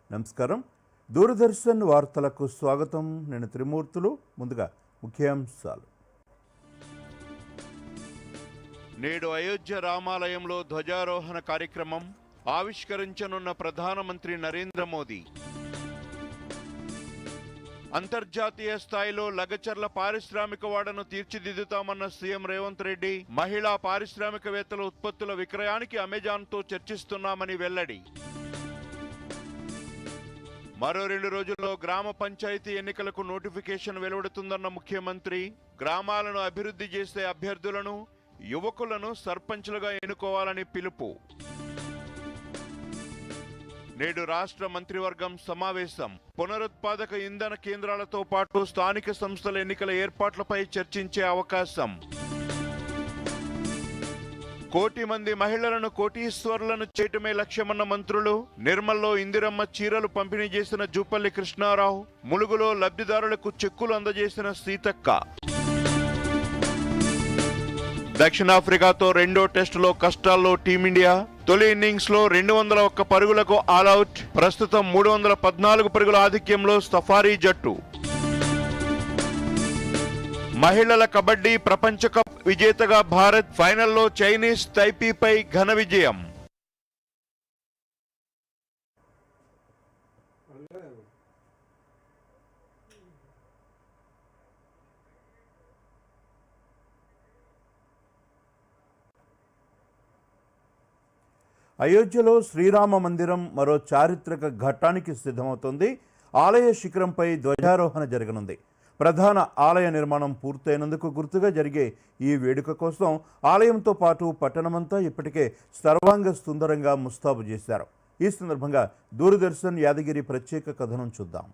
నమస్కారం. దూరదర్శన్ వార్తలకు స్వాగతం. నేను త్రిమూర్తులు. ముందుగా ముఖ్యాంశాలు. నేడు అయోధ్య రామాలయంలో ధ్వజారోహణ కార్యక్రమం ఆవిష్కరించనున్న ప్రధానమంత్రి నరేంద్ర మోదీ. అంతర్జాతీయ స్థాయిలో లగచర్ల పారిశ్రామిక వాడను తీర్చిదిద్దుతామన్న సీఎం రేవంత్ రెడ్డి. మహిళా పారిశ్రామికవేత్తల ఉత్పత్తుల విక్రయానికి అమెజాన్తో చర్చిస్తున్నామని వెల్లడి. మరో 2 రోజుల్లో గ్రామ పంచాయతీ ఎన్నికలకు నోటిఫికేషన్ వెలువడుతుందన్న ముఖ్యమంత్రి. గ్రామాలను అభివృద్ధి చేసే అభ్యర్థులను, యువకులను సర్పంచులుగా ఎన్నుకోవాలని పిలుపు. నేడు రాష్ట్ర మంత్రివర్గం సమావేశం. పునరుత్పాదక ఇంధన కేంద్రాలతో పాటు స్థానిక సంస్థల ఎన్నికల ఏర్పాట్లపై చర్చించే అవకాశం. 1 కోటి మంది మహిళలను కోటీశ్వరులను చేయటమే లక్ష్యమన్న మంత్రులు. నిర్మల్లో ఇందిరమ్మ చీరలు పంపిణీ చేసిన జూపల్లి కృష్ణారావు. ములుగులో లబ్ధిదారులకు చెక్కులు అందజేసిన సీతక్క. దక్షిణాఫ్రికాతో 2వ టెస్టులో కష్టాల్లో టీమిండియా. తొలి ఇన్నింగ్స్ లో 201 పరుగులకు ఆల్అౌట్. ప్రస్తుతం 314 పరుగుల ఆధిక్యంలో సఫారీ జట్టు. మహిళల కబడ్డీ ప్రపంచ కప్ విజేతగా భారత్. ఫైనల్లో చైనీస్ తైపీపై ఘన విజయం. అయోధ్యలో శ్రీరామ మందిరం మరో చారిత్రక ఘట్టానికి సిద్ధమవుతోంది. ఆలయ శిఖరంపై ధ్వజారోహణ జరగనుంది. ప్రధాన ఆలయ నిర్మాణం పూర్తయినందుకు గుర్తుగా జరిగే ఈ వేడుక కోసం ఆలయంతో పాటు పట్టణమంతా ఇప్పటికే సర్వాంగ సుందరంగా ముస్తాబు చేశారు. ఈ సందర్భంగా దూరదర్శన్ యాదగిరి ప్రత్యేక కథనం చూద్దాం.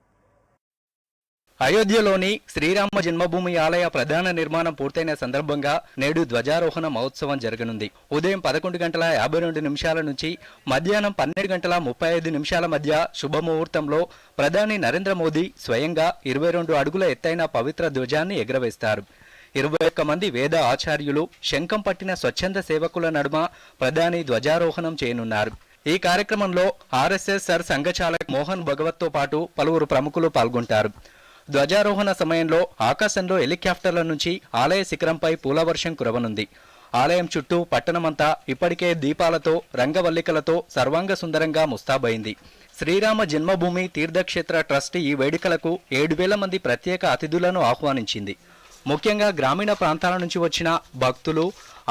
అయోధ్యలోని శ్రీరామ జన్మభూమి ఆలయ ప్రధాన నిర్మాణం పూర్తయిన సందర్భంగా నేడు ధ్వజారోహణ మహోత్సవం జరగనుంది. ఉదయం 11:52 నుంచి మధ్యాహ్నం 12:35 మధ్య శుభముహూర్తంలో ప్రధాని నరేంద్ర మోదీ స్వయంగా 22 అడుగుల ఎత్తైన పవిత్ర ధ్వజాన్ని ఎగురవేస్తారు. 21 మంది వేద ఆచార్యులు, శంఖం పట్టిన స్వచ్ఛంద సేవకుల నడుమ ప్రధాని ధ్వజారోహణం చేయనున్నారు. ఈ కార్యక్రమంలో ఆర్ఎస్ఎస్ సర్ సంఘచాలక్ మోహన్ భగవత్తో పాటు పలువురు ప్రముఖులు పాల్గొంటారు. ధ్వజారోహణ సమయంలో ఆకాశంలో హెలికాప్టర్ల నుంచి ఆలయ శిఖరంపై పూలవర్షం కురవనుంది. ఆలయం చుట్టూ పట్టణమంతా ఇప్పటికే దీపాలతో, రంగవల్లికలతో సర్వాంగ సుందరంగా ముస్తాబైంది. శ్రీరామ జన్మభూమి తీర్థక్షేత్ర ట్రస్ట్ ఈ వేడుకలకు 7,000 మంది ప్రత్యేక అతిథులను ఆహ్వానించింది. ముఖ్యంగా గ్రామీణ ప్రాంతాల నుంచి వచ్చిన భక్తులు,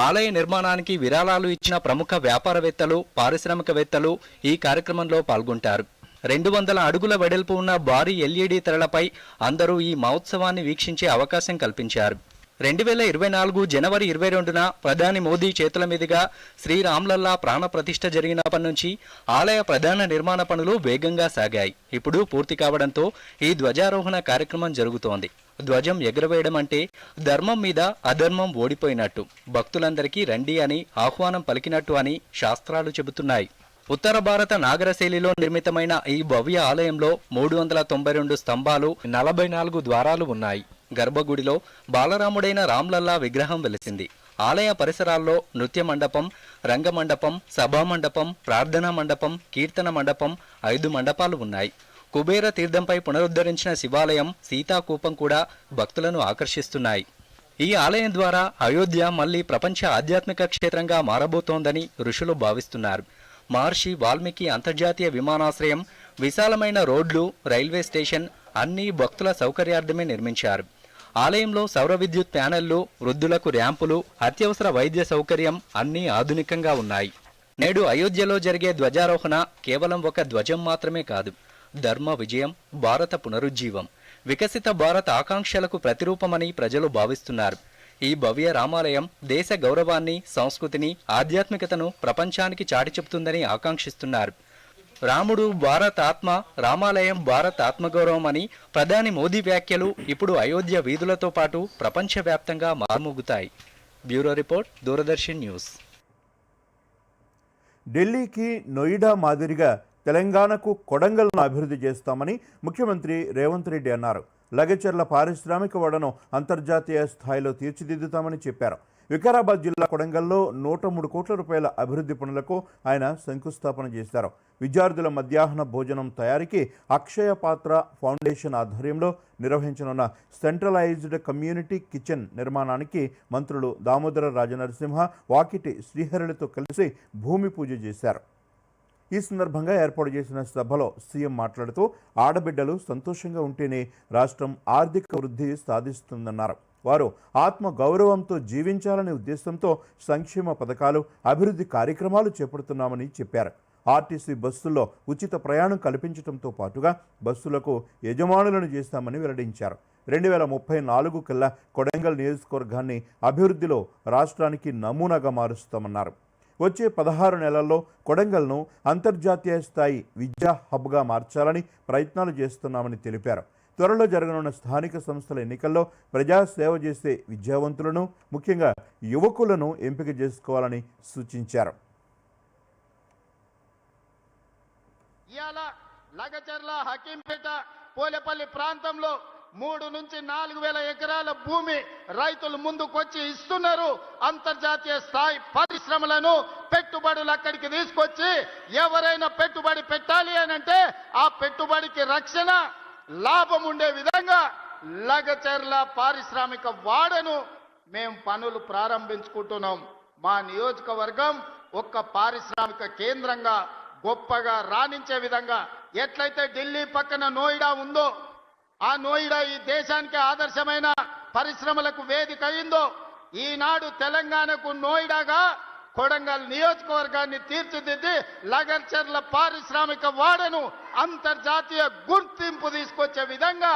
ఆలయ నిర్మాణానికి విరాళాలు ఇచ్చిన ప్రముఖ వ్యాపారవేత్తలు, పారిశ్రామికవేత్తలు ఈ కార్యక్రమంలో పాల్గొంటారు. 200 అడుగుల వెడల్పు ఉన్న భారీ ఎల్ఈడి తెరలపై అందరూ ఈ మహోత్సవాన్ని వీక్షించే అవకాశం కల్పించారు. 2024 జనవరి 22న ప్రధాని మోదీ చేతుల మీదుగా శ్రీరామ్లల్లా ప్రాణ ప్రతిష్ఠ జరిగినప్పటి నుంచి ఆలయ ప్రధాన నిర్మాణ పనులు వేగంగా సాగాయి. ఇప్పుడు పూర్తి కావడంతో ఈ ధ్వజారోహణ కార్యక్రమం జరుగుతోంది. ధ్వజం ఎగురవేయడం అంటే ధర్మం మీద అధర్మం ఓడిపోయినట్టు, భక్తులందరికీ రండి అని ఆహ్వానం పలికినట్టు అని శాస్త్రాలు చెబుతున్నాయి. ఉత్తర భారత నాగరశైలిలో నిర్మితమైన ఈ భవ్య ఆలయంలో 392 స్తంభాలు, 44 ద్వారాలు ఉన్నాయి. గర్భగుడిలో బాలరాముడైన రామ్లల్లా విగ్రహం వెలిసింది. ఆలయ పరిసరాల్లో నృత్య మండపం, రంగమండపం, సభామండపం, ప్రార్థనా మండపం, కీర్తన మండపం, 5 మండపాలు ఉన్నాయి. కుబేర తీర్థంపై పునరుద్ధరించిన శివాలయం, సీతాకూపం కూడా భక్తులను ఆకర్షిస్తున్నాయి. ఈ ఆలయం ద్వారా అయోధ్య మళ్లీ ప్రపంచ ఆధ్యాత్మిక క్షేత్రంగా మారబోతోందని ఋషులు భావిస్తున్నారు. మహర్షి వాల్మీకి అంతర్జాతీయ విమానాశ్రయం, విశాలమైన రోడ్లు, రైల్వే స్టేషన్ అన్నీ భక్తుల సౌకర్యార్థమే నిర్మించారు. ఆలయంలో సౌర విద్యుత్ ప్యానెళ్లు, వృద్ధులకు ర్యాంపులు, అత్యవసర వైద్య సౌకర్యం అన్నీ ఆధునికంగా ఉన్నాయి. నేడు అయోధ్యలో జరిగే ధ్వజారోహణ కేవలం ఒక ధ్వజం మాత్రమే కాదు, ధర్మ విజయం, భారత పునరుజ్జీవం, వికసిత భారత్ ఆకాంక్షలకు ప్రతిరూపమని ప్రజలు భావిస్తున్నారు. ఈ భవ్య రామాలయం దేశ గౌరవాన్ని, సంస్కృతిని, ఆధ్యాత్మికతను ప్రపంచానికి చాటి చెబుతుందని ఆకాంక్షిస్తున్నారు. రాముడు భారత్ ఆత్మ, రామాలయం భారత్ ఆత్మగౌరవం అని ప్రధాని మోదీ వ్యాఖ్యలు ఇప్పుడు అయోధ్య వీధులతో పాటు ప్రపంచవ్యాప్తంగా మారుమోగుతాయి. Bureau report, Doordarshan news. ఢిల్లీకి నోయిడా మాదిరిగా తెలంగాణకు కొడంగల్ను అభివృద్ధి చేస్తామని ముఖ్యమంత్రి రేవంత్ రెడ్డి అన్నారు. లగచర్ల పారిశ్రామిక వాడను అంతర్జాతీయ స్థాయిలో తీర్చిదిద్దుతామని చెప్పారు. వికారాబాద్ జిల్లా కొడంగల్లో 103 కోట్ల రూపాయల అభివృద్ధి పనులకు ఆయన శంకుస్థాపన చేశారు. విద్యార్థుల మధ్యాహ్న భోజనం తయారీకి అక్షయ పాత్ర ఫౌండేషన్ ఆధ్వర్యంలో నిర్వహించనున్న సెంట్రలైజ్డ్ కమ్యూనిటీ కిచెన్ నిర్మాణానికి మంత్రులు దామోదర రాజనరసింహ, వాకిటి శ్రీహరులతో కలిసి భూమి పూజ చేశారు. ఈ సందర్భంగా ఏర్పాటు చేసిన సభలో సీఎం మాట్లాడుతూ ఆడబిడ్డలు సంతోషంగా ఉంటేనే రాష్ట్రం ఆర్థిక వృద్ధి సాధిస్తుందన్నారు. వారు ఆత్మ గౌరవంతో జీవించాలనే ఉద్దేశంతో సంక్షేమ పథకాలు, అభివృద్ధి కార్యక్రమాలు చేపడుతున్నామని చెప్పారు. ఆర్టీసీ బస్సుల్లో ఉచిత ప్రయాణం కల్పించడంతో పాటుగా బస్సులకు యజమానులను చేస్తామని వెల్లడించారు. 2034 కల్లా కొడంగల్ నియోజకవర్గాన్ని అభివృద్ధిలో రాష్ట్రానికి నమూనాగా మారుస్తామన్నారు. వచ్చే 16 నెలల్లో కొడంగల్ను అంతర్జాతీయ స్థాయి విద్యా హబ్గా మార్చాలని ప్రయత్నాలు చేస్తున్నామని తెలిపారు. త్వరలో జరగనున్న స్థానిక సంస్థల ఎన్నికల్లో ప్రజాసేవ చేసే విద్యావంతులను, ముఖ్యంగా యువకులను ఎంపిక చేసుకోవాలని సూచించారు. ఇయాల లగచర్ల, హకీంపేట, పోలేపల్లి ప్రాంతంలో 3 నుంచి 4 వేల ఎకరాల భూమి రైతులు ముందుకొచ్చి ఇస్తున్నారు. అంతర్జాతీయ స్థాయి పరిశ్రమలను, పెట్టుబడులు అక్కడికి తీసుకొచ్చి ఎవరైనా పెట్టుబడి పెట్టాలి అని అంటే ఆ పెట్టుబడికి రక్షణ, లాభం ఉండే విధంగా లగచర్ల పారిశ్రామిక వాడను మేము పనులు ప్రారంభించుకుంటున్నాం. మా నియోజకవర్గం ఒక్క పారిశ్రామిక కేంద్రంగా గొప్పగా రాణించే విధంగా ఎట్లయితే ఢిల్లీ పక్కన నోయిడా ఉందో, ఆ నోయిడా ఈ దేశానికి ఆదర్శమైన పరిశ్రమలకు వేదిక అయిందో, ఈనాడు తెలంగాణకు నోయిడాగా కొడంగల్ నియోజకవర్గాన్ని తీర్చిదిద్ది లగచర్ల పారిశ్రామిక వాడను అంతర్జాతీయ గుర్తింపు తీసుకొచ్చే విధంగా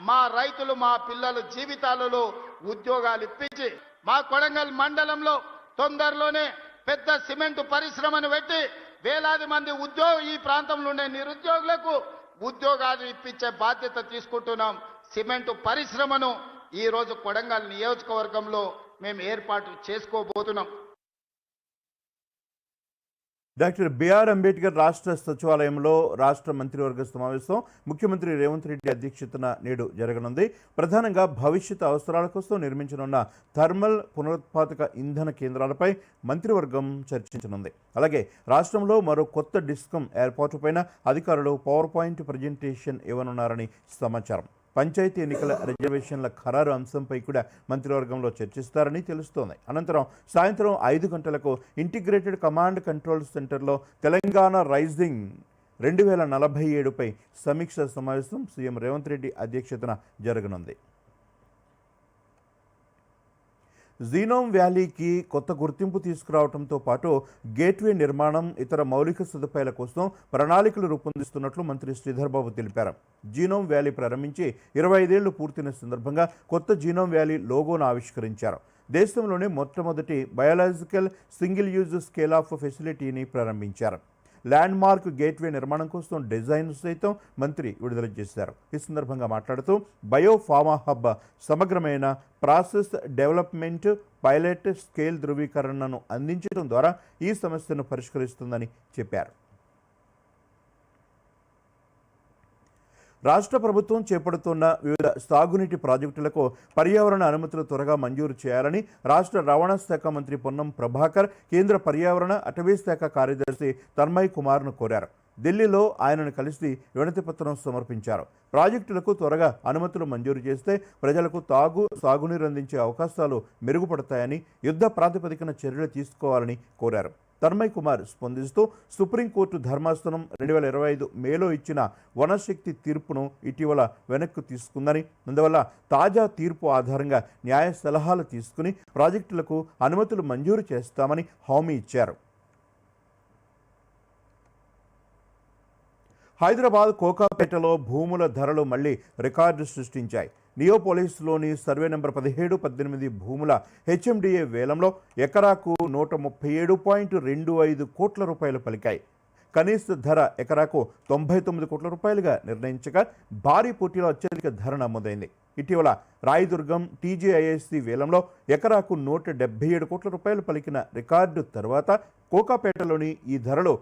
మా రైతులు, మా పిల్లల జీవితాలలో ఉద్యోగాలు ఇప్పించి మా కొడంగల్ మండలంలో తొందరలోనే పెద్ద సిమెంట్ పరిశ్రమను పెట్టి వేలాది మంది ఈ ప్రాంతంలో ఉండే నిరుద్యోగులకు ఉద్యోగాలు ఇప్పించే బాధ్యత తీసుకుంటున్నాం. సిమెంట్ పరిశ్రమను ఈ రోజు కొడంగల్ నియోజకవర్గంలో మేము ఏర్పాటు చేసుకోబోతున్నాం. డాక్టర్ బిఆర్ అంబేద్కర్ రాష్ట్ర సచివాలయంలో రాష్ట్ర మంత్రివర్గ సమావేశం ముఖ్యమంత్రి రేవంత్ రెడ్డి అధ్యక్షతన నేడు జరగనుంది. ప్రధానంగా భవిష్యత్ అవసరాల కోసం నిర్మించనున్న థర్మల్ పునరుత్పాదక ఇంధన కేంద్రాలపై మంత్రివర్గం చర్చించనుంది. అలాగే రాష్ట్రంలో మరో కొత్త డిస్కమ్ ఏర్పాటుపైన అధికారులు పవర్ పాయింట్ ప్రజెంటేషన్ ఇవ్వనున్నారని సమాచారం. పంచాయతీ ఎన్నికల రిజర్వేషన్ల ఖరారు అంశంపై కూడా మంత్రివర్గంలో చర్చిస్తారని తెలుస్తోంది. అనంతరం సాయంత్రం 5 గంటలకు ఇంటిగ్రేటెడ్ కమాండ్ కంట్రోల్ సెంటర్లో తెలంగాణ రైజింగ్ 2047పై సమీక్ష సమావేశం సీఎం రేవంత్ రెడ్డి అధ్యక్షతన జరగనుంది. జీనోమ్ వ్యాలీకి కొత్త గుర్తింపు తీసుకురావడంతో పాటు గేట్వే నిర్మాణం, ఇతర మౌలిక సదుపాయాల కోసం ప్రణాళికలు రూపొందిస్తున్నట్లు మంత్రి శ్రీధర్ బాబు తెలిపారు. జీనోమ్ వ్యాలీ ప్రారంభించి 25 ఏళ్లు పూర్తయిన సందర్భంగా కొత్త జీనోమ్ వ్యాలీ లోగోను ఆవిష్కరించారు. దేశంలోనే మొట్టమొదటి biological single use scale of ఫెసిలిటీని ప్రారంభించారు. ల్యాండ్ మార్క్ గేట్వే నిర్మాణం కోసం డిజైన్ సైతం మంత్రి విడుదల చేశారు. ఈ సందర్భంగా మాట్లాడుతూ బయో ఫార్మా హబ్ సమగ్రమైన ప్రాసెస్ డెవలప్మెంట్, పైలట్ స్కేల్ ధృవీకరణను అందించడం ద్వారా ఈ సమస్యను పరిష్కరిస్తుందని చెప్పారు. రాష్ట్ర ప్రభుత్వం చేపడుతున్న వివిధ సాగునీటి ప్రాజెక్టులకు పర్యావరణ అనుమతులు త్వరగా మంజూరు చేయాలని రాష్ట్ర రవాణా శాఖ మంత్రి పొన్నం ప్రభాకర్ కేంద్ర పర్యావరణ అటవీ శాఖ కార్యదర్శి తన్మయ్ కుమార్ను కోరారు. ఢిల్లీలో ఆయనను కలిసి వినతిపత్రం సమర్పించారు. ప్రాజెక్టులకు త్వరగా అనుమతులు మంజూరు చేస్తే ప్రజలకు సాగునీరు అందించే అవకాశాలు మెరుగుపడతాయని, యుద్ధ ప్రాతిపదికన చర్యలు తీసుకోవాలని కోరారు. తన్మయ్ కుమార్ స్పందిస్తూ సుప్రీంకోర్టు ధర్మాసనం 2025 మేలో ఇచ్చిన వనశక్తి తీర్పును ఇటీవల వెనక్కు తీసుకుందని, అందువల్ల తాజా తీర్పు ఆధారంగా న్యాయ సలహాలు తీసుకుని ప్రాజెక్టులకు అనుమతులు మంజూరు చేస్తామని హామీ ఇచ్చారు. హైదరాబాద్ కోకాపేటలో భూముల ధరలు మళ్లీ రికార్డు సృష్టించాయి. నియోపోలిస్లోని సర్వే నెంబర్ 17, 18 భూముల హెచ్ఎండిఏ వేలంలో ఎకరాకు 137.25 కోట్ల రూపాయలు పలికాయి. కనీస ధర ఎకరాకు 99 కోట్ల రూపాయలుగా నిర్ణయించగా భారీ పోటీలో అత్యధిక ధర నమోదైంది. ఇటీవల రాయదుర్గం టీజీఐఎస్సీ వేలంలో ఎకరాకు 177 కోట్ల రూపాయలు పలికిన రికార్డు తర్వాత కోకాపేటలోని ఈ ధరలు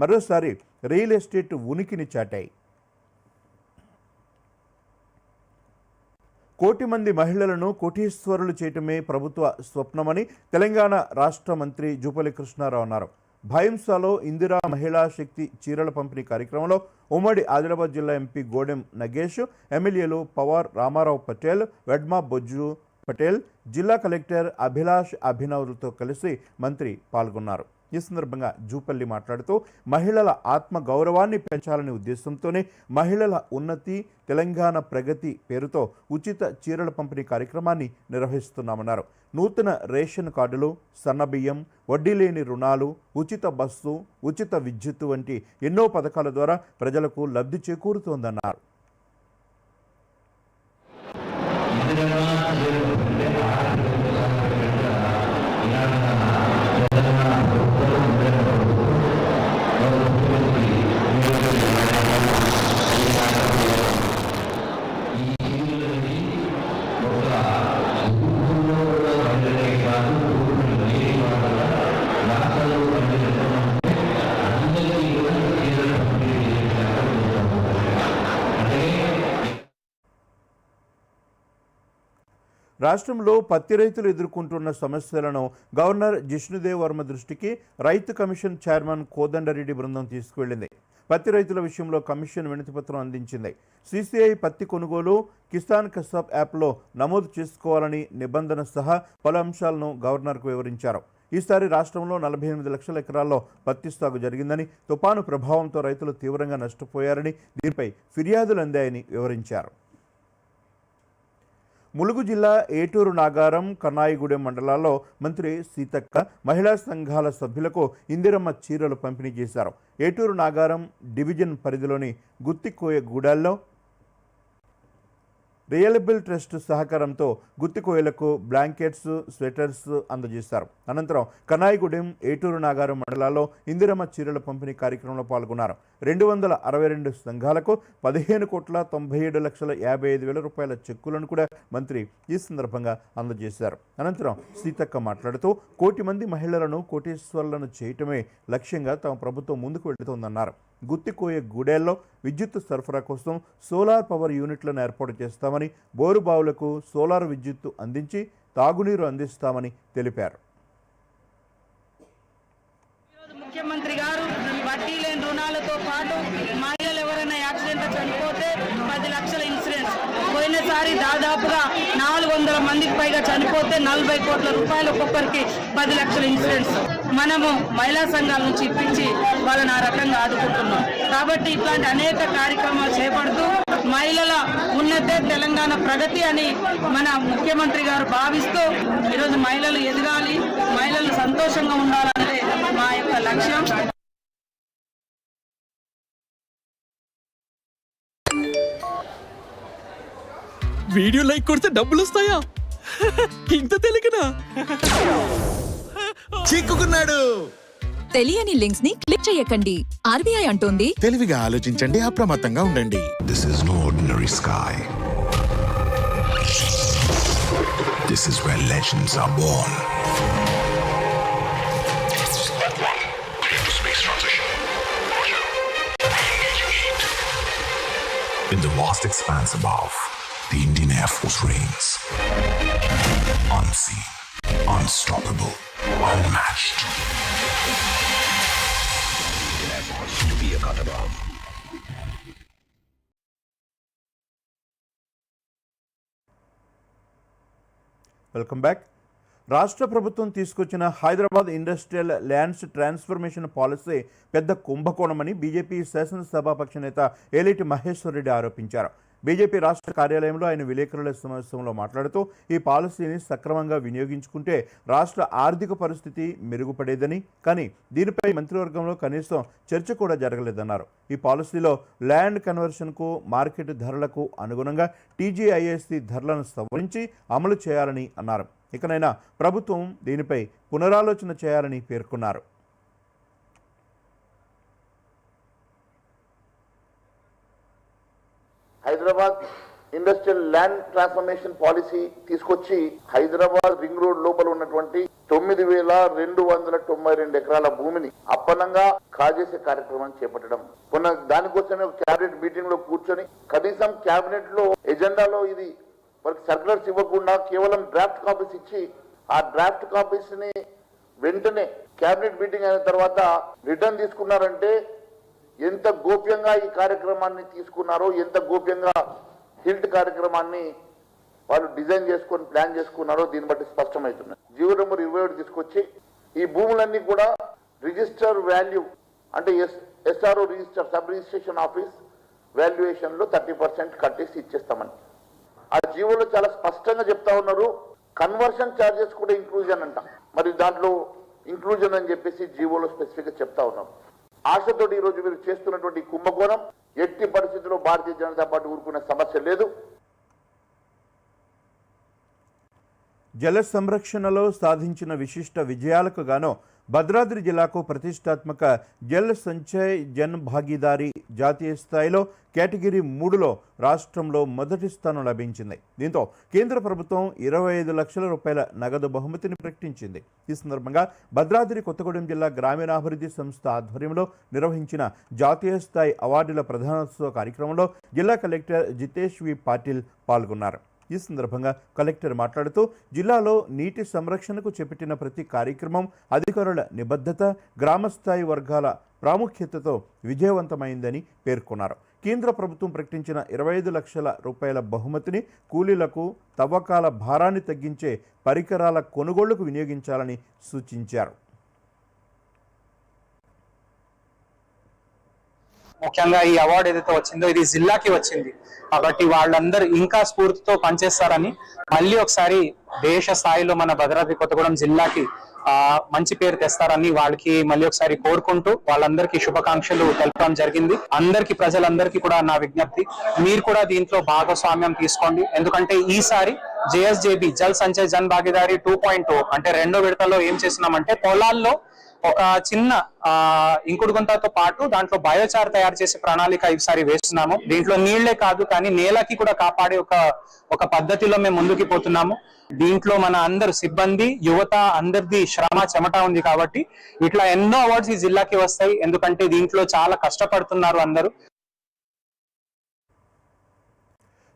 మరోసారి రియల్ ఎస్టేట్ ఉనికిని చాటాయి. కోటి మంది మహిళలను కోటీశ్వరులు చేయటమే ప్రభుత్వ స్వప్నమని తెలంగాణ రాష్ట్ర మంత్రి జూపల్లి కృష్ణారావు అన్నారు. భైంసాలో ఇందిరా మహిళా శక్తి చీరల పంపిణీ కార్యక్రమంలో ఉమ్మడి ఆదిలాబాద్ జిల్లా ఎంపీ గోడెం నగేష్, ఎమ్మెల్యేలు పవార్ రామారావు పటేల్, వెడ్మా బొజ్జు పటేల్, జిల్లా కలెక్టర్ అభిలాష్ అభినవ్లతో కలిసి మంత్రి పాల్గొన్నారు. ఈ సందర్భంగా జూపల్లి మాట్లాడుతూ మహిళల ఆత్మ గౌరవాన్ని పెంచాలనే ఉద్దేశంతోనే మహిళల ఉన్నతి తెలంగాణ ప్రగతి పేరుతో ఉచిత చీరల పంపిణీ కార్యక్రమాన్ని నిర్వహిస్తున్నామన్నారు. నూతన రేషన్ కార్డులు, సన్నబియ్యం, వడ్డీ లేని రుణాలు, ఉచిత బస్సు, ఉచిత విద్యుత్తు వంటి ఎన్నో పథకాల ద్వారా ప్రజలకు లబ్ధి చేకూరుతోందన్నారు. రాష్ట్రంలో పత్తి రైతులు ఎదుర్కొంటున్న సమస్యలను గవర్నర్ జిష్ణుదేవ్ వర్మ దృష్టికి రైతు కమిషన్ చైర్మన్ కోదండరెడ్డి బృందం తీసుకువెళ్లింది. పత్తి రైతుల విషయంలో కమిషన్ వినతిపత్రం అందించింది. సీసీఐ పత్తి కొనుగోలు కిసాన్ కసాబ్ యాప్లో నమోదు చేసుకోవాలని నిబంధన సహా పలు అంశాలను గవర్నర్కు వివరించారు. ఈసారి రాష్ట్రంలో 48 లక్షల ఎకరాల్లో పత్తి సాగు జరిగిందని, తుపాను ప్రభావంతో రైతులు తీవ్రంగా నష్టపోయారని, దీనిపై ఫిర్యాదులు అందాయని వివరించారు. ములుగు జిల్లా ఏటూరు నాగారం, కన్నాయిగూడెం మండలాల్లో మంత్రి సీతక్క మహిళా సంఘాల సభ్యులకు ఇందిరమ్మ చీరలు పంపిణీ చేశారు. ఏటూరు నాగారం డివిజన్ పరిధిలోని గుత్తికోయగూడెల్లో రియలబుల్ ట్రస్ట్ సహకారంతో గుత్తికోయలకు బ్లాంకెట్స్, స్వెటర్స్ అందజేశారు. అనంతరం కన్నాయిగూడెం, ఏటూరు నాగారం మండలాల్లో ఇందిరమ్మ చీరల పంపిణీ కార్యక్రమంలో పాల్గొన్నారు. 262 సంఘాలకు 15,97,55,000 రూపాయల చెక్కులను కూడా మంత్రి ఈ సందర్భంగా అందజేశారు. అనంతరం సీతక్క మాట్లాడుతూ 1 కోటి మంది మహిళలను కోటీశ్వరులను చేయటమే లక్ష్యంగా తమ ప్రభుత్వం ముందుకు వెళుతోందన్నారు. గుత్తికోయ గూడెల్లో విద్యుత్ సరఫరా కోసం సోలార్ పవర్ యూనిట్లను ఏర్పాటు చేస్తామని, బోరు బావులకు సోలార్ విద్యుత్తు అందించి తాగునీరు అందిస్తామని తెలిపారు. ముఖ్యమంత్రి గారు వడ్డీ లేని రుణాలతో పాటు మహిళలు ఎవరైనా యాక్సిడెంట్ చనిపోతే 10 లక్షల ఇన్సూరెన్స్, పోయినసారి దాదాపుగా 400 మందికి పైగా చనిపోతే 40 కోట్ల రూపాయలు ఒక్కొక్కరికి 10 లక్షల ఇన్సూరెన్స్ మనము మహిళా సంఘాల నుంచి ఇప్పించి వాళ్ళని ఆ రకంగా ఆదుకుంటున్నాం. కాబట్టి ఇట్లాంటి అనేక కార్యక్రమాలు చేపడుతూ మహిళల ఉన్నతే తెలంగాణ ప్రగతి అని మన ముఖ్యమంత్రి గారు భావిస్తూ ఈరోజు మహిళలు ఎదగాలి, మహిళలు సంతోషంగా ఉండాలనేది మా యొక్క లక్ష్యం. వీడియో లైక్ కొడితే డబ్బులు వస్తాయా? ఇంత తెలియకనా? చిక్కుకున్నాడు. తెలియని లింక్స్ ని క్లిక్ చేయకండి. ఆర్బీఐ అంటోంది తెలివిగా ఆలోచించండి, అప్రమత్తంగా ఉండండి. This is no ordinary sky. This is where legends are born. Space transition. In the vast expanse above, the Indian Air Force reigns. Unseen, unstoppable, unmatched. Air Force to be a cut above. Welcome back. రాష్ట్ర ప్రభుత్వం తీసుకొచ్చిన Hyderabad industrial lands transformation policy పెద్ద కుంభకోణమని BJP శాసనసభాపక్ష నేత ఏలేటి మహేశ్వర్ రెడ్డి ఆరోపించారు. BJP రాష్ట్ర కార్యాలయంలో ఆయన విలేకరుల సమావేశంలో మాట్లాడుతూ ఈ పాలసీని సక్రమంగా వినియోగించుకుంటే రాష్ట్ర ఆర్థిక పరిస్థితి మెరుగుపడేదని, కానీ దీనిపై మంత్రివర్గంలో కనీసం చర్చ కూడా జరగలేదన్నారు. ఈ పాలసీలో ల్యాండ్ కన్వర్షన్కు, మార్కెట్ ధరలకు అనుగుణంగా టీజీఐఎస్సీ ధరలను సవరించి అమలు చేయాలని అన్నారు. ఇకనైనా ప్రభుత్వం దీనిపై పునరాలోచన చేయాలని పేర్కొన్నారు. Hyderabad industrial land transformation policy తీసుకొచ్చి హైదరాబాద్ రింగ్ రోడ్ లోపల ఉన్నటువంటి 9,292 ఎకరాల భూమిని అప్పనంగా కాజేసే కార్యక్రమం చేపట్టడం. దానికోసమే క్యాబినెట్ మీటింగ్ లో కూర్చొని కనీసం క్యాబినెట్ లో ఎజెండాలో ఇది వారికి సర్క్యులర్స్ ఇవ్వకుండా కేవలం డ్రాఫ్ట్ కాపీస్ ఇచ్చి ఆ డ్రాఫ్ట్ కాపీస్ ని వెంటనే కేబినెట్ మీటింగ్ అయిన తర్వాత రిటర్న్ తీసుకున్నారంటే ఎంత గోప్యంగా ఈ కార్యక్రమాన్ని తీసుకున్నారో, ఎంత గోప్యంగా హిల్ట్ కార్యక్రమాన్ని వాళ్ళు డిజైన్ చేసుకొని ప్లాన్ చేసుకున్నారో దీన్ని బట్టి స్పష్టమవుతుంది. జీవో నెంబర్ 27 తీసుకొచ్చి ఈ భూములన్నీ కూడా రిజిస్టర్ వాల్యూ అంటే SRO register sub registration office valuation లో 30% కట్టేసి ఇచ్చేస్తామని ఆ జీవోలో చాలా స్పష్టంగా చెప్తా ఉన్నారు. కన్వర్షన్ ఛార్జెస్ కూడా ఇంక్లూజన్ అంట. మరి దాంట్లో ఇంక్లూజన్ అని చెప్పేసి జీవోలో స్పెసిఫిక్ గా చెప్తా ఉన్నారు. ఆశతోటి ఈ రోజు మీరు చేస్తున్నటువంటి కుంభకోణం ఎట్టి పరిస్థితుల్లో భారతీయ జనతా పార్టీ ఊరుకునే సమస్య లేదు. జల సంరక్షణలో సాధించిన విశిష్ట విజయాలకు గాను భద్రాద్రి జిల్లాకు ప్రతిష్టాత్మక జల్ సంచయ్ జన్ భాగీదారీ జాతీయ స్థాయిలో కేటగిరీ 3లో రాష్ట్రంలో మొదటి స్థానం లభించింది. దీంతో కేంద్ర ప్రభుత్వం 25 లక్షల రూపాయల నగదు బహుమతిని ప్రకటించింది. ఈ సందర్భంగా భద్రాద్రి కొత్తగూడెం జిల్లా గ్రామీణాభివృద్ధి సంస్థ ఆధ్వర్యంలో నిర్వహించిన జాతీయ స్థాయి అవార్డుల ప్రధానోత్సవ కార్యక్రమంలో జిల్లా కలెక్టర్ జితేష్ వి పాటిల్ పాల్గొన్నారు. ఈ సందర్భంగా కలెక్టర్ మాట్లాడుతూ జిల్లాలో నీటి సంరక్షణకు చేపట్టిన ప్రతి కార్యక్రమం అధికారుల నిబద్ధత, గ్రామస్థాయి వర్గాల ప్రాముఖ్యతతో విజయవంతమైందని పేర్కొన్నారు. కేంద్ర ప్రభుత్వం ప్రకటించిన 25 లక్షల రూపాయల బహుమతిని కూలీలకు తవ్వకాల భారాన్ని తగ్గించే పరికరాల కొనుగోళ్లకు వినియోగించాలని సూచించారు. ముఖ్యంగా ఈ అవార్డు ఏదైతే వచ్చిందో ఇది జిల్లాకి వచ్చింది కాబట్టి వాళ్ళందరూ ఇంకా స్ఫూర్తితో పనిచేస్తారని మళ్ళీ ఒకసారి దేశ స్థాయిలో మన భద్రాద్రి కొత్తగూడెం జిల్లాకి మంచి పేరు తెస్తారని వాళ్ళకి మళ్ళీ ఒకసారి కోరుకుంటూ వాళ్ళందరికీ శుభాకాంక్షలు తెలపడం జరిగింది. అందరికీ ప్రజలందరికీ కూడా నా విజ్ఞప్తి, మీరు కూడా దీంట్లో భాగస్వామ్యం తీసుకోండి. ఎందుకంటే ఈసారి JSJB జల్ సంచయ్ జన్ భాగీదారీ 2.0 అంటే 2వ విడతలో ఏం చేస్తున్నామంటే పొలాల్లో ఒక చిన్న ఇంకుడు గుంతతో పాటు దాంట్లో బయోచార్ తయారు చేసే ప్రణాళిక ఈసారి వేస్తున్నాము. దీంట్లో నీళ్లే కాదు కానీ నేలకి కూడా కాపాడే ఒక పద్ధతిలో మేము ముందుకు పోతున్నాము. దీంట్లో మన అందరు సిబ్బంది, యువత అందరిది శ్రమ చెమట ఉంది కాబట్టి ఇట్లా ఎన్నో అవార్డ్స్ ఈ జిల్లాకి వస్తాయి. ఎందుకంటే దీంట్లో చాలా కష్టపడుతున్నారు అందరూ.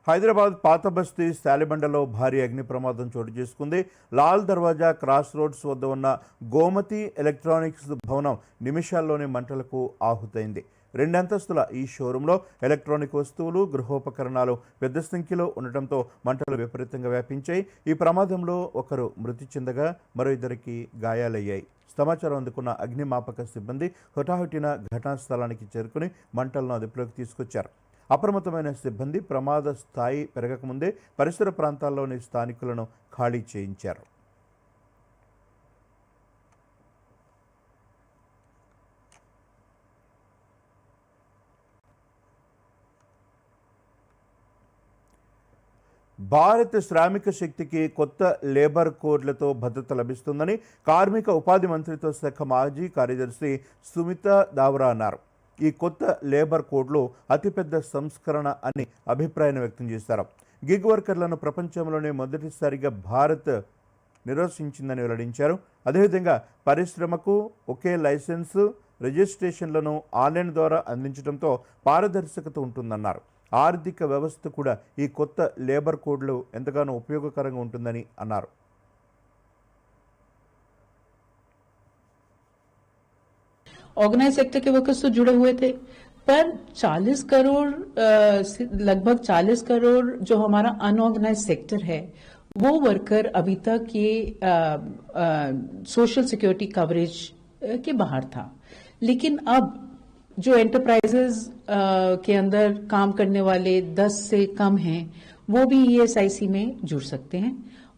హైదరాబాద్ పాత బస్తీ శాలిబండలో భారీ అగ్ని ప్రమాదం చోటు చేసుకుంది. లాల్ దర్వాజా క్రాస్ రోడ్స్ వద్ద ఉన్న గోమతి ఎలక్ట్రానిక్స్ భవనం నిమిషాల్లోనే మంటలకు ఆహుతైంది. 2 అంతస్తుల ఈ షోరూంలో ఎలక్ట్రానిక్ వస్తువులు, గృహోపకరణాలు పెద్ద సంఖ్యలో ఉండటంతో మంటలు విపరీతంగా వ్యాపించాయి. ఈ ప్రమాదంలో ఒకరు మృతి చెందగా మరో 2కి గాయాలయ్యాయి. సమాచారం అందుకున్న అగ్నిమాపక సిబ్బంది హుటాహుటిన ఘటనా స్థలానికి చేరుకుని మంటలను అదుపులోకి తీసుకొచ్చారు. అప్రమత్తమైన సిబ్బంది ప్రమాద స్థాయి పెరగకముందే పరిసర ప్రాంతాల్లోని స్థానికులను ఖాళీ చేయించారు. భారత శ్రామిక శక్తికి కొత్త లేబర్ కోడ్లతో భద్రత లభిస్తుందని కార్మిక ఉపాధి మంత్రిత్వ శాఖ మాజీ కార్యదర్శి సుమిత దావ్రా అన్నారు. ఈ కొత్త లేబర్ కోడ్లు అతిపెద్ద సంస్కరణ అని అభిప్రాయం వ్యక్తం చేశారు. గిగ్ వర్కర్లను ప్రపంచంలోనే మొదటిసారిగా భారత్ నిర్వచించిందని వెల్లడించారు. అదేవిధంగా పరిశ్రమకు ఒకే లైసెన్సు, రిజిస్ట్రేషన్లను ఆన్లైన్ ద్వారా అందించడంతో పారదర్శకత ఉంటుందన్నారు. ఆర్థిక వ్యవస్థ కూడా ఈ కొత్త లేబర్ కోడ్లు ఎంతగానో ఉపయోగకరంగా ఉంటుందని అన్నారు. ऑर्गेनाइज सेक्टर के वर्कर्स तो जुड़े हुए थे, पर 40 करोड़ लगभग 40 करोड़ जो हमारा अनऑर्गेनाइज सेक्टर है वो वर्कर अभी तक ये सोशल सिक्योरिटी कवरेज के बाहर था. लेकिन अब जो एंटरप्राइजेज के अंदर काम करने वाले 10 से कम हैं वो भी ESIC में जुड़ सकते हैं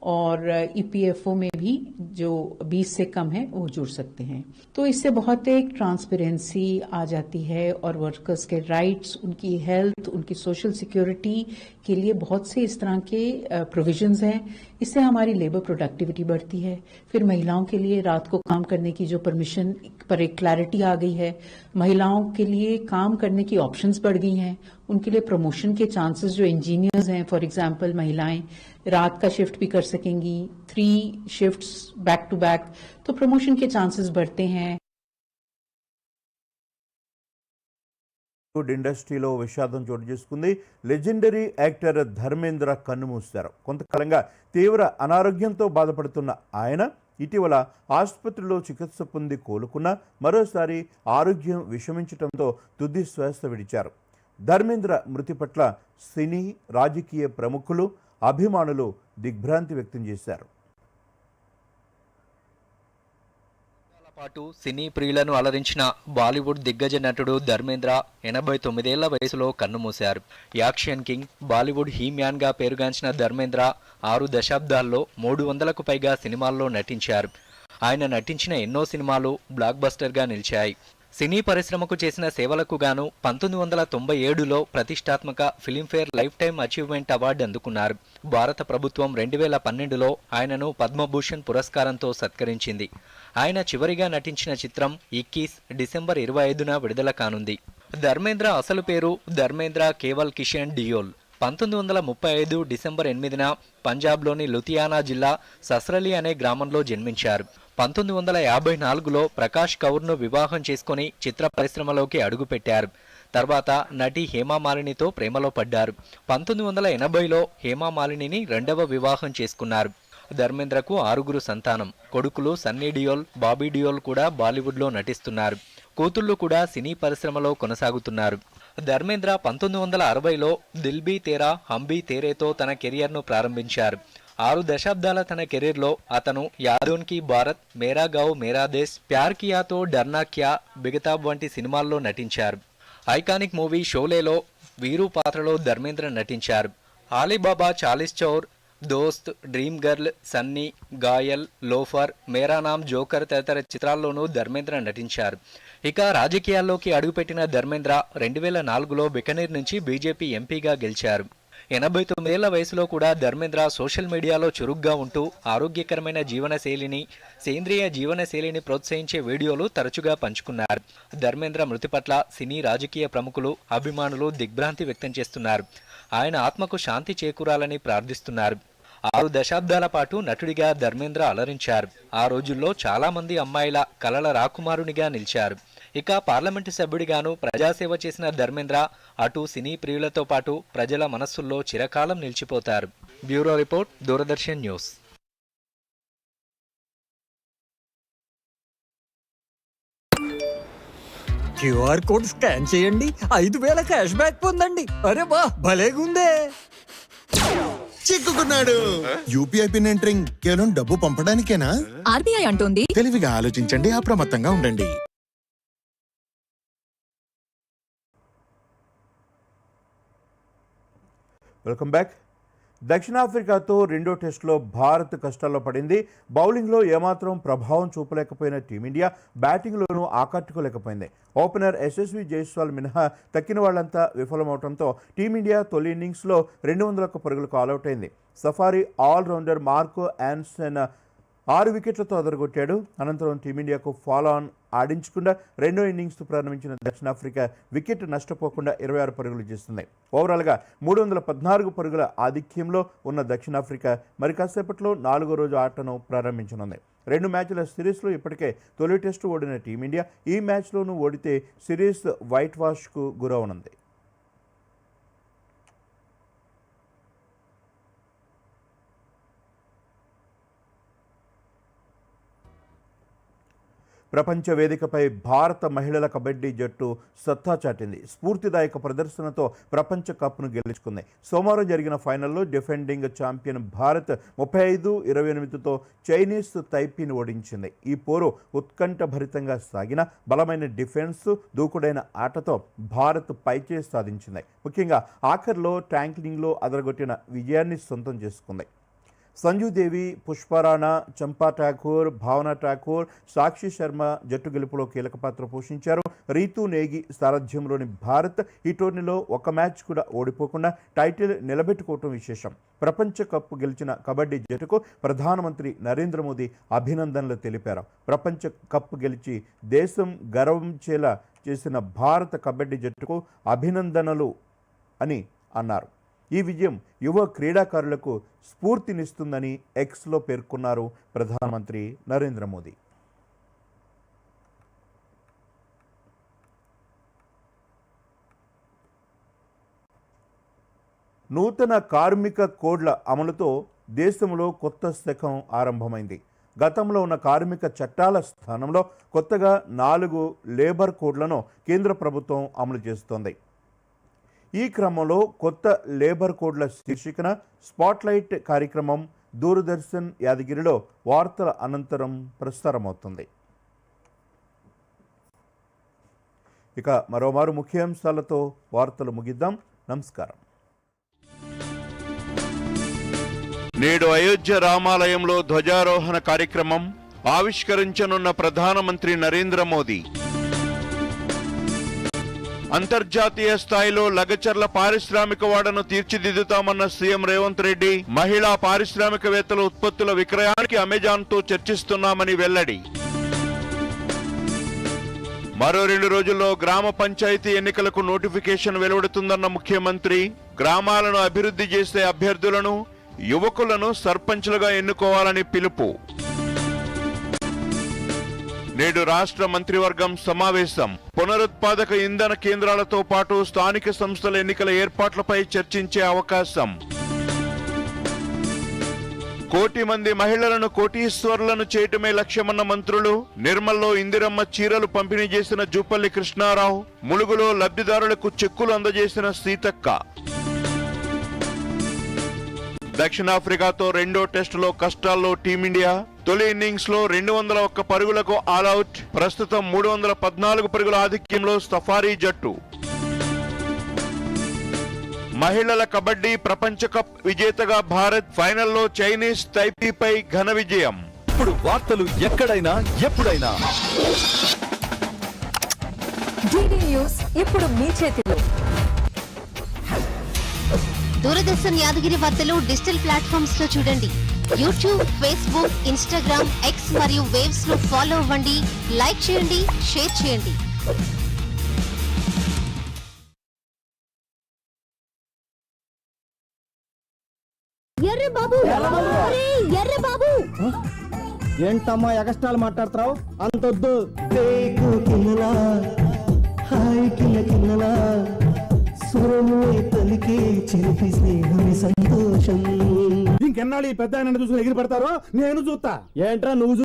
और EPFO में भी जो 20 से कम है वो जुड़ सकते हैं. तो इससे बहुत एक ट्रांसपेरेंसी आ जाती है और वर्कर्स के राइट्स, उनकी हेल्थ, उनकी सोशल सिक्योरिटी के लिए बहुत से इस तरह के प्रोविजंस हैं. इससे हमारी लेबर प्रोडक्टिविटी बढ़ती है. फिर महिलाओं के लिए रात को काम करने की जो परमिशन पर एक क्लैरिटी आ गई है. महिलाओं के लिए काम करने की ऑप्शंस बढ़ गई हैं. उनके लिए प्रमोशन के चांसेस, जो इंजीनियर्स हैं फॉर एग्जांपल महिलाएं रात का शिफ्ट भी कर सकेंगी, 3 शिफ्ट्स बैक टू बैक, तो प्रमोशन के चांसेस बढ़ते हैं. ఇండస్ట్రీలో విషాదం చోటు చేసుకుంది. లెజెండరీ యాక్టర్ ధర్మేంద్ర కన్నుమూశారు. కొంతకాలంగా తీవ్ర అనారోగ్యంతో బాధపడుతున్న ఆయన ఇటీవల ఆసుపత్రిలో చికిత్స పొంది కోలుకున్న మరోసారి ఆరోగ్యం విషమించడంతో తుది శ్వాస విడిచారు. ధర్మేంద్ర మృతి పట్ల సినీ రాజకీయ ప్రముఖులు అభిమానులు దిగ్భ్రాంతి వ్యక్తం చేశారు. పాటు సినీ ప్రియులను అలరించిన బాలీవుడ్ దిగ్గజ నటుడు ధర్మేంద్ర 89 ఏళ్ల వయసులో కన్నుమూశారు. యాక్షన్ కింగ్, బాలీవుడ్ హీమ్యాన్ గా పేరుగాంచిన ధర్మేంద్ర 6 దశాబ్దాల్లో 300కు పైగా సినిమాల్లో నటించారు. ఆయన నటించిన ఎన్నో సినిమాలు బ్లాక్ బస్టర్ గా నిలిచాయి. సినీ పరిశ్రమకు చేసిన సేవలకు గాను 1997లో ప్రతిష్టాత్మక Filmfare life time achievement award అందుకున్నారు. భారత ప్రభుత్వం 2012లో ఆయనను పద్మభూషణ్ పురస్కారంతో సత్కరించింది. ఆయన చివరిగా నటించిన చిత్రం 21 డిసెంబర్ 25న విడుదల కానుంది. ధర్మేంద్ర అసలు పేరు ధర్మేంద్ర కేవల్ కిషన్ డియోల్. 1935 డిసెంబర్ 8న పంజాబ్లోని లుధియానా జిల్లా సస్రలి అనే గ్రామంలో జన్మించారు. 1954లో ప్రకాష్ కౌర్ను వివాహం చేసుకుని చిత్ర పరిశ్రమలోకి అడుగుపెట్టారు. తర్వాత నటి హేమామాలినితో ప్రేమలో పడ్డారు. 1980లో హేమామాలినిని రెండవ వివాహం చేసుకున్నారు. ధర్మేంద్రకు 6 సంతానం. కొడుకులు సన్నీ డియోల్, బాబీ డియోల్ కూడా బాలీవుడ్లో నటిస్తున్నారు. కూతుళ్లు కూడా సినీ పరిశ్రమలో కొనసాగుతున్నారు. Dharmendra 1960లో Dil be Tera hum be తేరేతో తన కెరియర్ను ప్రారంభించారు. 6 దశాబ్దాల తన కెరీర్లో అతను యాదోన్ కి భారత్, మేరా గావ్ మేరా దేశ్, ప్యార్ కియాతో డర్నా క్యా, బిగతాబ్ వంటి సినిమాల్లో నటించారు. ఐకానిక్ మూవీ షోలేలో వీరు పాత్రలో ధర్మేంద్ర నటించారు. ఆలీబాబా చాలీస్ చౌర్, దోస్త్, dream girl, Sunny, Goyal, loafer, మేరా నామ్ జోకర్ తదితర చిత్రాల్లోనూ ధర్మేంద్ర నటించారు. ఇక రాజకీయాల్లోకి అడుగుపెట్టిన ధర్మేంద్ర 2004లో బికనీర్ నుంచి బీజేపీ ఎంపీగా గెలిచారు. 89 ఏళ్ల వయసులో కూడా ధర్మేంద్ర సోషల్ మీడియాలో చురుగ్గా ఉంటూ ఆరోగ్యకరమైన జీవనశైలిని, సేంద్రియ జీవనశైలిని ప్రోత్సహించే వీడియోలు తరచుగా పంచుకున్నారు. ధర్మేంద్ర మృతి పట్ల సినీ రాజకీయ ప్రముఖులు, అభిమానులు దిగ్భ్రాంతి వ్యక్తం చేస్తున్నారు. ఆయన ఆత్మకు శాంతి చేకూరాలని ప్రార్థిస్తున్నారు. 6 దశాబ్దాల పాటు నటుడిగా ధర్మేంద్ర అలరించారు. ఆ రోజుల్లో చాలా మంది అమ్మాయిల కలల రాకుమారునిగా నిలిచారు. ఇక పార్లమెంటు సభ్యుడిగాను ప్రజాసేవ చేసిన ధర్మేంద్ర అటు సినీ ప్రియులతో పాటు ప్రజల మనస్సుల్లో చిరకాలం నిలిచిపోతారు. Bureau report, Doordarshan news. QR code scan చేయండి, 5000 క్యాష్ బ్యాక్ పొందండి. అరే బా, భలేగుందే. చిక్కుకున్నాడు. యూపీఐ పిన్ ఎంటరింగ్ కేవలం డబ్బు పంపడానికేనా? ఆర్బీఐ అంటోంది తెలివిగా ఆలోచించండి, అప్రమత్తంగా ఉండండి. Welcome back. దక్షిణాఫ్రికాతో రెండో టెస్టులో భారత్ కష్టాల్లో పడింది. బౌలింగ్లో ఏమాత్రం ప్రభావం చూపలేకపోయిన టీమిండియా బ్యాటింగ్లోనూ ఆకట్టుకోలేకపోయింది. ఓపెనర్ యశస్వి జైస్వాల్ మినహా తక్కిన వాళ్లంతా విఫలమవడంతో టీమిండియా తొలి ఇన్నింగ్స్లో 201 పరుగులకు ఆలౌట్ అయింది. సఫారీ ఆల్రౌండర్ మార్కో యాన్సన్ 6 వికెట్లతో అదరగొట్టాడు. అనంతరం టీమిండియాకు ఫాలో ఆన్ ఆడించకుండా రెండో ఇన్నింగ్స్ ప్రారంభించిన దక్షిణాఫ్రికా వికెట్ నష్టపోకుండా 26 పరుగులు చేస్తుంది. ఓవరాల్గా 314 పరుగుల ఆధిక్యంలో ఉన్న దక్షిణాఫ్రికా మరి కాసేపట్లో 4వ రోజు ఆటను ప్రారంభించనుంది. 2 మ్యాచ్ల సిరీస్లో ఇప్పటికే తొలి టెస్టు ఓడిన టీమిండియా ఈ మ్యాచ్లోనూ ఓడితే సిరీస్ వైట్ వాష్కు గురవనుంది. ప్రపంచ వేదికపై భారత మహిళల కబడ్డీ జట్టు సత్తా చాటింది. స్ఫూర్తిదాయక ప్రదర్శనతో ప్రపంచ కప్ను గెలుచుకుంది. సోమవారం జరిగిన ఫైనల్లో డిఫెండింగ్ ఛాంపియన్ భారత్ 35-28తో చైనీస్ తైపీని ఓడించింది. ఈ పోరు ఉత్కంఠభరితంగా సాగిన బలమైన డిఫెన్స్, దూకుడైన ఆటతో భారత్ పైచేయి సాధించింది. ముఖ్యంగా ఆఖర్లో ట్యాంక్లింగ్లో అదరగొట్టిన విజయాన్ని సొంతం చేసుకుంది. సంజు దేవి, పుష్పరాణా, చంపా ఠాకూర్, భావన ఠాకూర్, సాక్షి శర్మ జట్టు గెలుపులో కీలక పాత్ర పోషించారు. రీతూ నేగి సారథ్యంలోని భారత్ ఈ టోర్నీలో ఒక మ్యాచ్ కూడా ఓడిపోకుండా టైటిల్ నిలబెట్టుకోవటం విశేషం. ప్రపంచ కప్ గెలిచిన కబడ్డీ జట్టుకు ప్రధానమంత్రి నరేంద్ర మోదీ అభినందనలు తెలిపారు. ప్రపంచ కప్ గెలిచి దేశం గర్వించేలా చేసిన భారత కబడ్డీ జట్టుకు అభినందనలు అని అన్నారు. ఈ విజయం యువ క్రీడాకారులకు స్ఫూర్తినిస్తుందని ఎక్స్లో పేర్కొన్నారు ప్రధానమంత్రి నరేంద్ర మోదీ. నూతన కార్మిక కోడ్ల అమలుతో దేశంలో కొత్త శకం ఆరంభమైంది. గతంలో ఉన్న కార్మిక చట్టాల స్థానంలో కొత్తగా 4 లేబర్ కోడ్లను కేంద్ర ప్రభుత్వం అమలు చేస్తోంది. ఈ క్రమంలో కొత్త లేబర్ కోడ్ల శీర్షికన స్పాట్లైట్ కార్యక్రమం దూరదర్శన్ యాదగిరిలో వార్తల అనంతరం ప్రసారమవుతుంది. ఇక మరోమారు ముఖ్యాంశాలతో వార్తలు ముగిద్దాం. నమస్కారం. నేడు అయోధ్య రామాలయంలో ధ్వజారోహణ కార్యక్రమం ఆవిష్కరించనున్న ప్రధానమంత్రి నరేంద్ర మోదీ. అంతర్జాతీయ స్థాయిలో లగచర్ల పారిశ్రామిక వాడను తీర్చిదిద్దుతామన్న సీఎం రేవంత్ రెడ్డి. మహిళా పారిశ్రామికవేత్తల ఉత్పత్తుల విక్రయానికి అమెజాన్తో చర్చిస్తున్నామని వెల్లడి. మరో 2 రోజుల్లో గ్రామ పంచాయతీ ఎన్నికలకు నోటిఫికేషన్ వెలువడుతుందన్న ముఖ్యమంత్రి. గ్రామాలను అభివృద్ధి చేసే అభ్యర్థులను, యువకులను సర్పంచులుగా ఎన్నుకోవాలని పిలుపు. నేడు రాష్ట్ర మంత్రివర్గం సమావేశం. పునరుత్పాదక ఇంధన కేంద్రాలతో పాటు స్థానిక సంస్థల ఎన్నికల ఏర్పాట్లపై చర్చించే అవకాశం. 1 కోటి మంది మహిళలను కోటీశ్వరులను చేయటమే లక్ష్యమన్న మంత్రులు. నిర్మల్లో ఇందిరమ్మ చీరలు పంపిణీ చేసిన జూపల్లి కృష్ణారావు. ములుగులో లబ్ధిదారులకు చెక్కులు అందజేసిన సీతక్క. దక్షిణాఫ్రికాతో 2వ టెస్టులో కష్టాల్లో టీమిండియా. తొలి ఇన్నింగ్స్ లో 201 పరుగులకు ఆల్అౌట్. ప్రస్తుతం 314 పరుగుల ఆధిక్యంలో సఫారీ జట్టు. మహిళల కబడ్డీ ప్రపంచ కప్ విజేతగా భారత్. ఫైనల్లో చైనీస్ తైపీపై ఘన విజయం. ఇప్పుడు వార్తలు ఎక్కడైనా ఎప్పుడైనా DD న్యూస్ ఇప్పుడు మీ చేతిలో. దూరదర్శన్ యాదగిరి వార్తలు డిజిటల్ ప్లాట్ఫామ్స్ లో చూడండి. యూట్యూబ్, ఫేస్బుక్, ఇన్స్టాగ్రామ్, ఎక్స్ మరియు వేవ్స్ లో ఫాలో అవ్వండి, లైక్ చేయండి, షేర్ చేయండి. ఎర్ర బాబు, ఎర్ర బాబు, ఏంటమ్మా ఎగస్ట్రాలు మాట్లాడుతున్నావు? అంతొద్దు. ఇంకెన్నాళ్ళు ఈ పెద్ద ఆయన చూసి ఎగిరి పడతారో నేను చూస్తా. ఏంట్రా నువ్వు